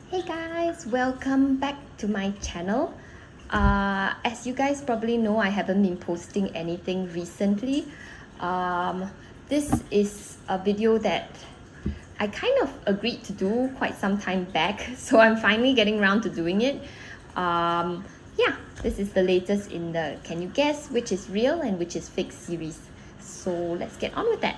Hey guys, welcome back to my channel. As you guys probably know, I haven't been posting anything recently. This is a video that I kind of agreed to do quite some time back, so I'm finally getting around to doing it. Yeah, this is the latest in the Can You Guess Which is Real and Which is Fake series. So let's get on with that.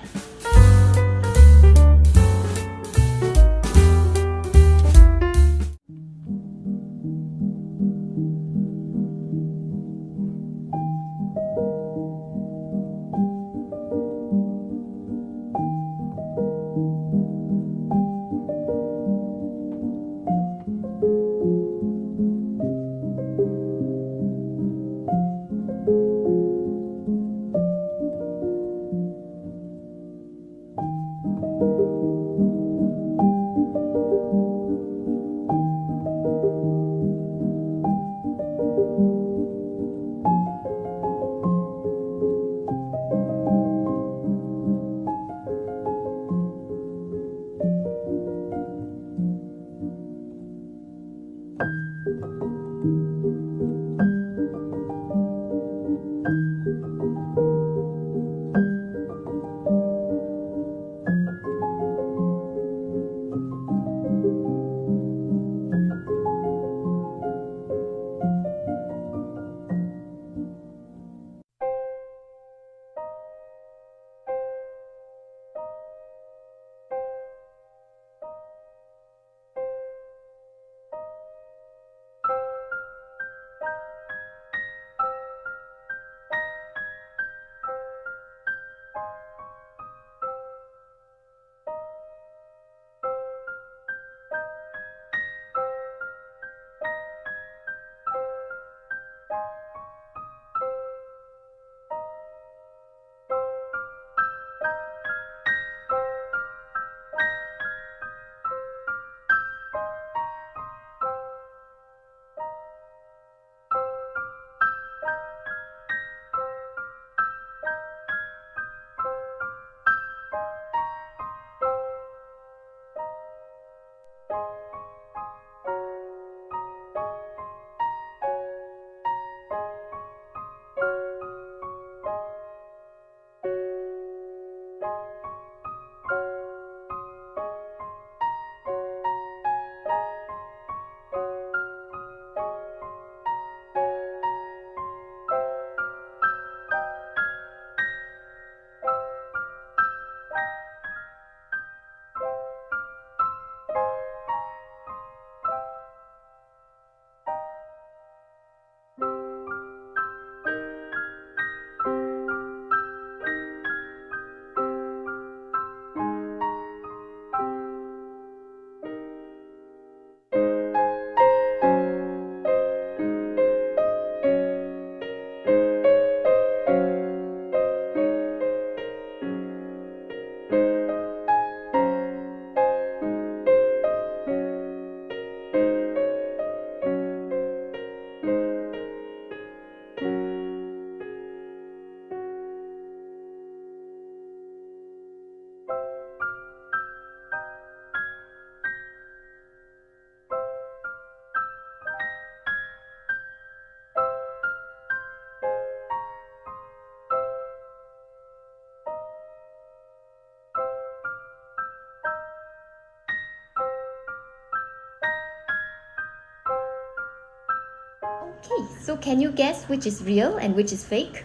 Okay, so can you guess which is real and which is fake?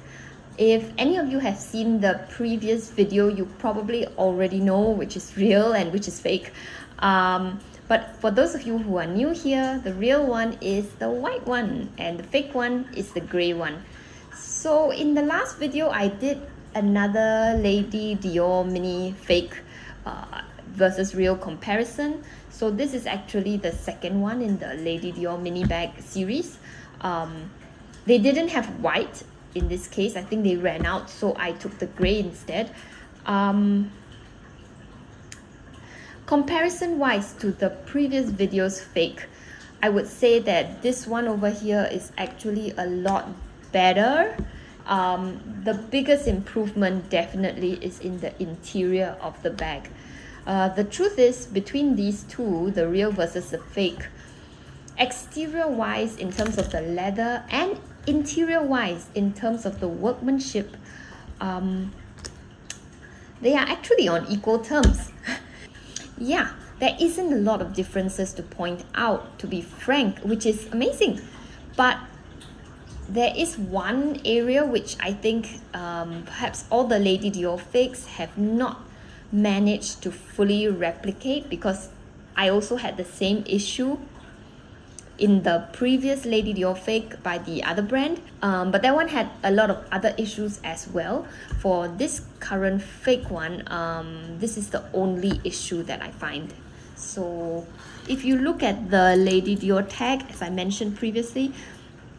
If any of you have seen the previous video, you probably already know which is real and which is fake. But for those of you who are new here, the real one is the white one and the fake one is the gray one. So in the last video, I did another Lady Dior mini fake versus real comparison. So this is actually the second one in the Lady Dior mini bag series. They didn't have white in this case. I think they ran out, so I took the gray instead. Comparison wise to the previous video's fake, I would say that this one over here is actually a lot better. The biggest improvement definitely is in the interior of the bag. The truth is, between these two, the real versus the fake, exterior wise in terms of the leather and interior wise in terms of the workmanship, they are actually on equal terms. Yeah, there isn't a lot of differences to point out, to be frank, which is amazing. But there is one area which I think perhaps all the Lady Dior fakes have not managed to fully replicate, because I also had the same issue in the previous Lady Dior fake by the other brand, but that one had a lot of other issues as well. For this current fake one, this is the only issue that I find. So if you look at the Lady Dior tag, as I mentioned previously,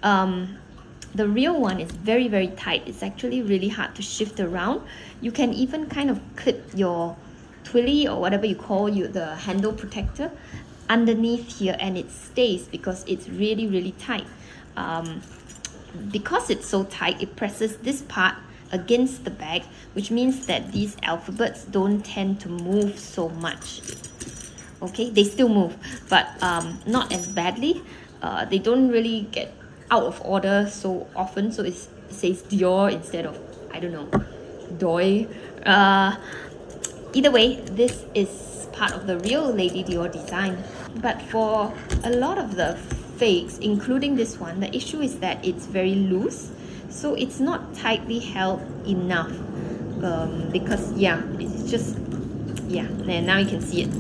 the real one is very, very tight. It's actually really hard to shift around. You can even kind of clip your twilly or whatever you call the handle protector underneath here, and it stays because it's really, really tight. Because it's so tight, it presses this part against the bag, which means that these alphabets don't tend to move so much. Okay, they still move, but not as badly. They don't really get out of order so often, so it says Dior instead of, I don't know, Doi. Either way, this is part of the real Lady Dior design. But for a lot of the fakes, including this one, the issue is that it's very loose, so it's not tightly held enough, because yeah, it's just, yeah, and now you can see it.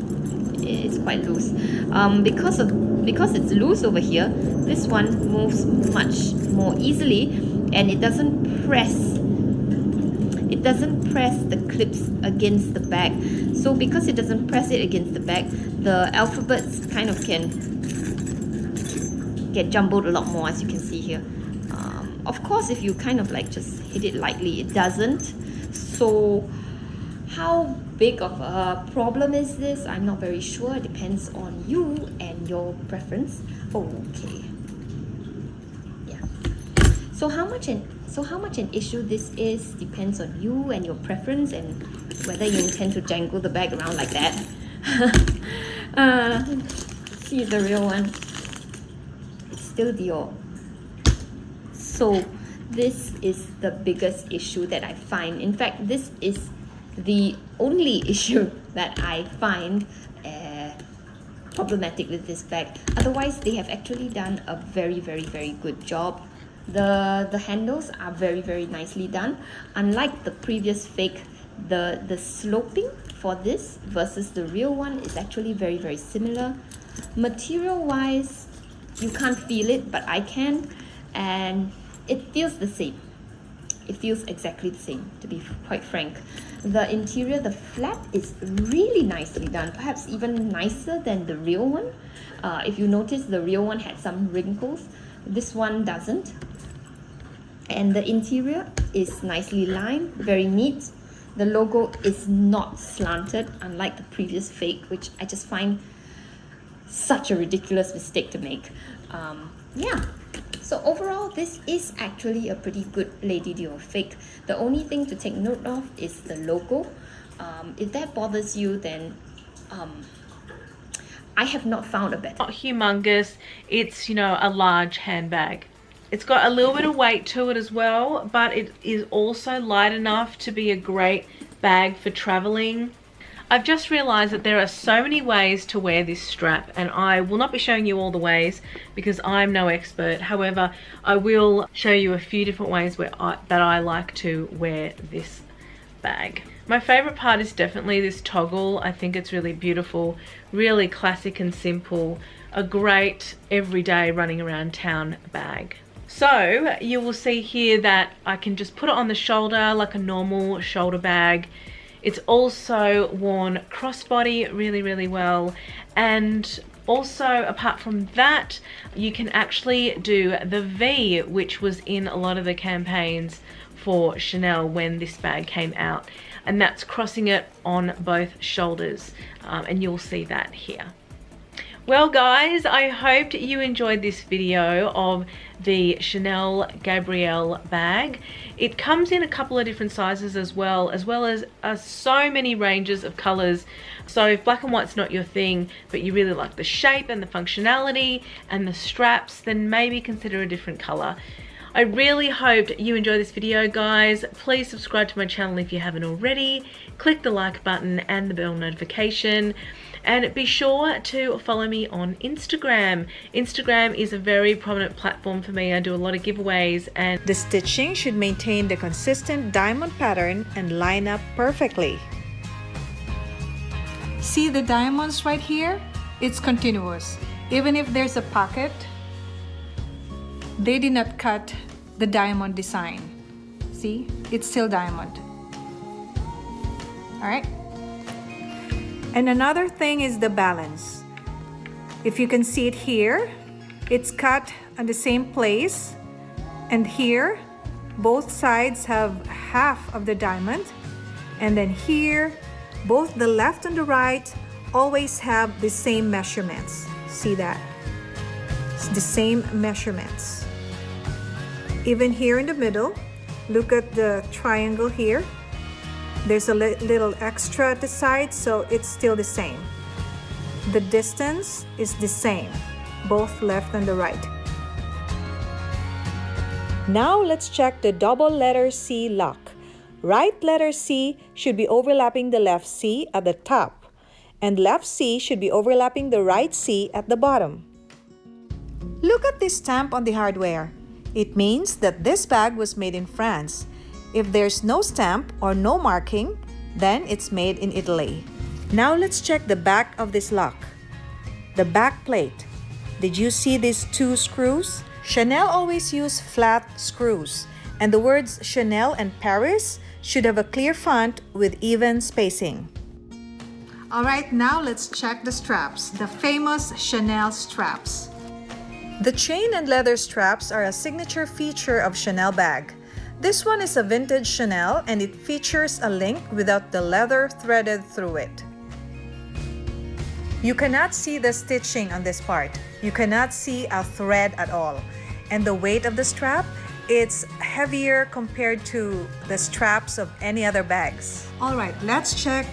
It's quite loose. Because it's loose over here, this one moves much more easily, and it doesn't press the clips against the bag. So because it doesn't press it against the bag, the alphabets kind of can get jumbled a lot more, as you can see here. Of course, if you kind of like just hit it lightly, it doesn't. So how big of a problem is this? I'm not very sure. It depends on you and your preference. Okay. Yeah. So how much an issue this is depends on you and your preference, and whether you intend to jangle the bag around like that. See the real one. It's still Dior. So this is the biggest issue that I find. In fact, this is the only issue that I find problematic with this bag. Otherwise, they have actually done a very, very, very good job. The handles are very, very nicely done. Unlike the previous fake, the sloping for this versus the real one is actually very, very similar. Material wise, you can't feel it, but I can, and it feels the same. It feels exactly the same, to be quite frank. The interior, the flap is really nicely done, perhaps even nicer than the real one. If you notice, the real one had some wrinkles. This one doesn't. And the interior is nicely lined, very neat. The logo is not slanted, unlike the previous fake, which I just find such a ridiculous mistake to make. Yeah. So overall, this is actually a pretty good Lady Dior fake. The only thing to take note of is the logo. If that bothers you, then I have not found a better. Not humongous. It's, you know, a large handbag. It's got a little bit of weight to it as well, but it is also light enough to be a great bag for traveling. I've just realized that there are so many ways to wear this strap, and I will not be showing you all the ways because I'm no expert. However, I will show you a few different ways that I like to wear this bag. My favorite part is definitely this toggle. I think it's really beautiful, really classic and simple, a great everyday running around town bag. So you will see here that I can just put it on the shoulder like a normal shoulder bag. It's also worn crossbody really, really well. And also, apart from that, you can actually do the V, which was in a lot of the campaigns for Chanel when this bag came out. And that's crossing it on both shoulders. And you'll see that here. Well guys, I hoped you enjoyed this video of the Chanel Gabrielle bag. It comes in a couple of different sizes as well as so many ranges of colors. So if black and white's not your thing, but you really like the shape and the functionality and the straps, then maybe consider a different color. I really hoped you enjoyed this video, guys. Please subscribe to my channel if you haven't already. Click the like button and the bell notification. And be sure to follow me on Instagram. Instagram is a very prominent platform for me. I do a lot of giveaways, and the stitching should maintain the consistent diamond pattern and line up perfectly. See the diamonds right here? It's continuous. Even if there's a pocket, they did not cut the diamond design. See? It's still diamond. All right? And another thing is the balance. If you can see it here, it's cut on the same place, and here both sides have half of the diamond, and then here both the left and the right always have the same measurements. See that? It's the same measurements. Even here in the middle, look at the triangle here. There's a little extra at the side, so it's still the same. The distance is the same, both left and the right. Now let's check the double letter C lock. Right letter C should be overlapping the left C at the top, and left C should be overlapping the right C at the bottom. Look at this stamp on the hardware. It means that this bag was made in France. If there's no stamp or no marking, then it's made in Italy. Now let's check the back of this lock. The back plate. Did you see these two screws? Chanel always use flat screws, and the words Chanel and Paris should have a clear font with even spacing. All right, now let's check the straps, the famous Chanel straps. The chain and leather straps are a signature feature of Chanel bag. This one is a vintage Chanel, and it features a link without the leather threaded through it. You cannot see the stitching on this part. You cannot see a thread at all. And the weight of the strap, it's heavier compared to the straps of any other bags. All right, let's check